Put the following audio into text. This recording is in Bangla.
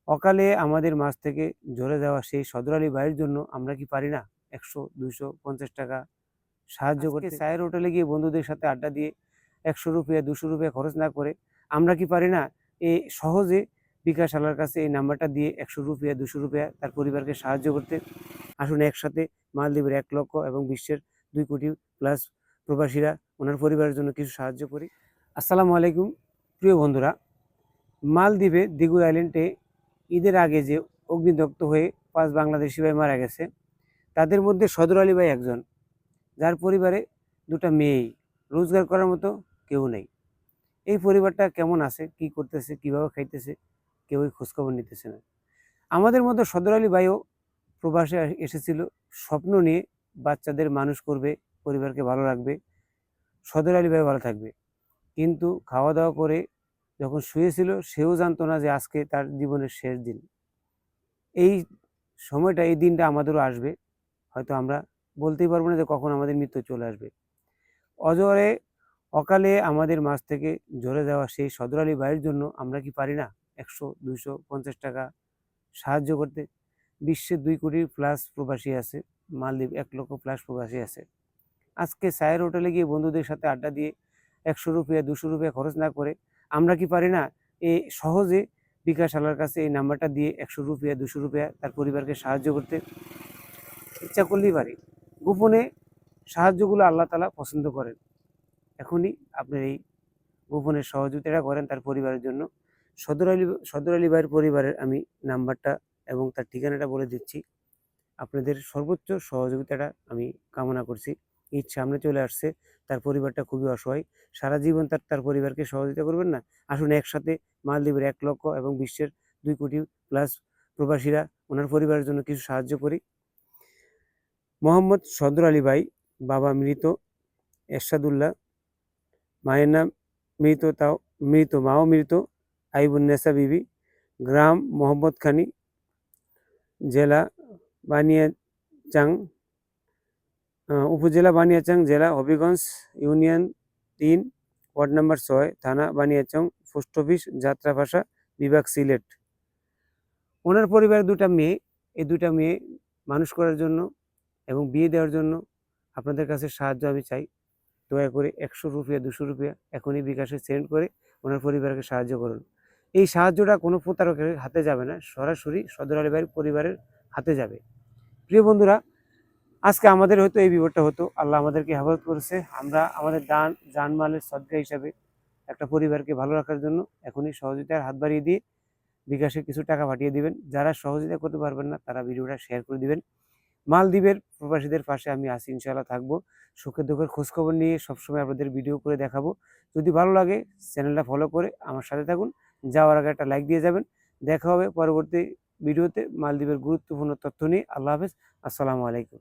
অকালে আমাদের মাঝ থেকে ঝরে যাওয়া সেই সদর আলী ভাইয়ের জন্য আমরা কি পারি না 100, 200, 50 টাকা সাহায্য করতে? চায়ের হোটেলে গিয়ে বন্ধুদের সাথে আড্ডা দিয়ে 100 রুপিয়া 200 রুপিয়া খরচ না করে আমরা কি পারি না এই সহজে বিকাশ আলার কাছে এই নাম্বারটা দিয়ে 100 রুপিয়া 200 রুপিয়া তার পরিবারকে সাহায্য করতে? আসুন একসাথে মালদ্বীপের 1 লক্ষ এবং বিশ্বের 2 কোটি প্লাস প্রবাসীরা ওনার পরিবারের জন্য কিছু সাহায্য করি। আসসালামু আলাইকুম প্রিয় বন্ধুরা, মালদ্বীপে দিঘুর আইল্যান্ডে ঈদের আগে যে অগ্নিদগ্ধ হয়ে 5 বাংলাদেশি ভাই মারা গেছে, তাদের মধ্যে সদর আলী ভাই একজন, যার পরিবারে 2টা মেয়েই, রোজগার করার মতো কেউ নেই। এই পরিবারটা কেমন আছে, কি করতেছে, কিভাবে খাইতেছে, কেউই খোঁজখবর নিতেছে না। আমাদের মতো সদর আলী ভাইও প্রবাসে এসেছিল স্বপ্ন নিয়ে, বাচ্চাদের মানুষ করবে, পরিবারকে ভালো রাখবে, সদর আলী ভাই ভালো থাকবে। কিন্তু খাওয়া দাওয়া করে যখন শুয়েছিল, সেও জানতো না যে আজকে তার জীবনের শেষ দিন। এই সময়টা, এই দিনটা আমাদেরও আসবে, হয়তো আমরা বলতেই পারবো না যে কখন আমাদের মৃত্যু চলে আসবে। অজরে অকালে আমাদের মাঝ থেকে ঝরে যাওয়া সেই সদর আলী ভাইয়ের জন্য আমরা কি পারি না 100, 200, 50 টাকা সাহায্য করতে? বিশ্বে 2 কোটি প্লাস প্রবাসী আছে, মালদ্বীপ 1 লক্ষ প্লাস প্রবাসী আছে। আজকে চায়ের হোটেলে গিয়ে বন্ধুদের সাথে আড্ডা দিয়ে 100 রুপিয়া 200 রুপিয়া খরচ না করে আমরা কি পারি না এই সহজে বিকাশ আলার কাছে এই নাম্বারটা দিয়ে 100 রুপিয়া 200 রুপিয়া তার পরিবারকে সাহায্য করতে? ইচ্ছা করলেই পারি। গোপনে সাহায্যগুলো আল্লাহ তাআলা পছন্দ করেন। এখনই আপনার এই গোপনের সহযোগিতাটা করেন তার পরিবারের জন্য। সদর আলী ভাইয়ের পরিবারের আমি নাম্বারটা এবং তার ঠিকানাটা বলে দিচ্ছি। আপনাদের সর্বোচ্চ সহযোগিতাটা আমি কামনা করছি। ঈদ সামনে চলে আসছে, তার পরিবারটা খুবই অসহায়। সারা জীবন তার পরিবারকে সহযোগিতা করবেন না? আসুন একসাথে মালদ্বীপের 1 লক্ষ এবং বিশ্বের 2 কোটি প্লাস প্রবাসীরা ওনার পরিবারের জন্য কিছু সাহায্য করি। মোহাম্মদ সদর আলী ভাই, বাবা মৃত এরশাদুল্লাহ, মায়ের নাম মৃত মাও মৃত আইবুন্নেসা বিবি, গ্রাম মোহাম্মদ খানি, জেলা বানিয়াচাং, উপজেলা বানিয়াচং, জেলা হবিগঞ্জ, ইউনিয়ন 3, ওয়ার্ড নম্বর 6, থানা বানিয়াচং, পোস্ট অফিস যাত্রাভাষা, বিভাগ সিলেট। ওনার পরিবারের 2টা মেয়ে, এই 2টা মেয়ে মানুষ করার জন্য এবং বিয়ে দেওয়ার জন্য আপনাদের কাছে সাহায্য আমি চাই। দয়া করে 100 রুপিয়া 200 রুপিয়া এখনই বিকাশে সেন্ড করে ওনার পরিবারকে সাহায্য করুন। এই সাহায্যটা কোনো প্রতারকের হাতে যাবে না, সরাসরি সদর আলী ভাইয়ের পরিবারের হাতে যাবে। প্রিয় বন্ধুরা, আজকে আমাদের হয়তো এই বিপদটা হতো, আল্লাহ আমাদেরকে হেফাজত করেছে। আমরা আমাদের জানমালের সদকা হিসাবে একটা পরিবারকে ভালো রাখার জন্য এখনই সহযোগিতার হাত বাড়িয়ে দিয়ে বিকাশে কিছু টাকা পাঠিয়ে দিবেন। যারা সহযোগিতা করতে পারবেন না, তারা ভিডিওটা শেয়ার করে দিবেন। মালদ্বীপের প্রবাসীদের পাশে আমি আছি, ইনশাআল্লাহ থাকবো। সুখে দুঃখের খোঁজখবর নিয়ে সবসময় আপনাদের ভিডিও করে দেখাবো। যদি ভালো লাগে চ্যানেলটা ফলো করে আমার সাথে থাকুন। যাওয়ার আগে একটা লাইক দিয়ে যাবেন। দেখা হবে পরবর্তী ভিডিওতে মালদ্বীপের গুরুত্বপূর্ণ তথ্য নিয়ে। আল্লাহ হাফেজ, আসসালামু আলাইকুম।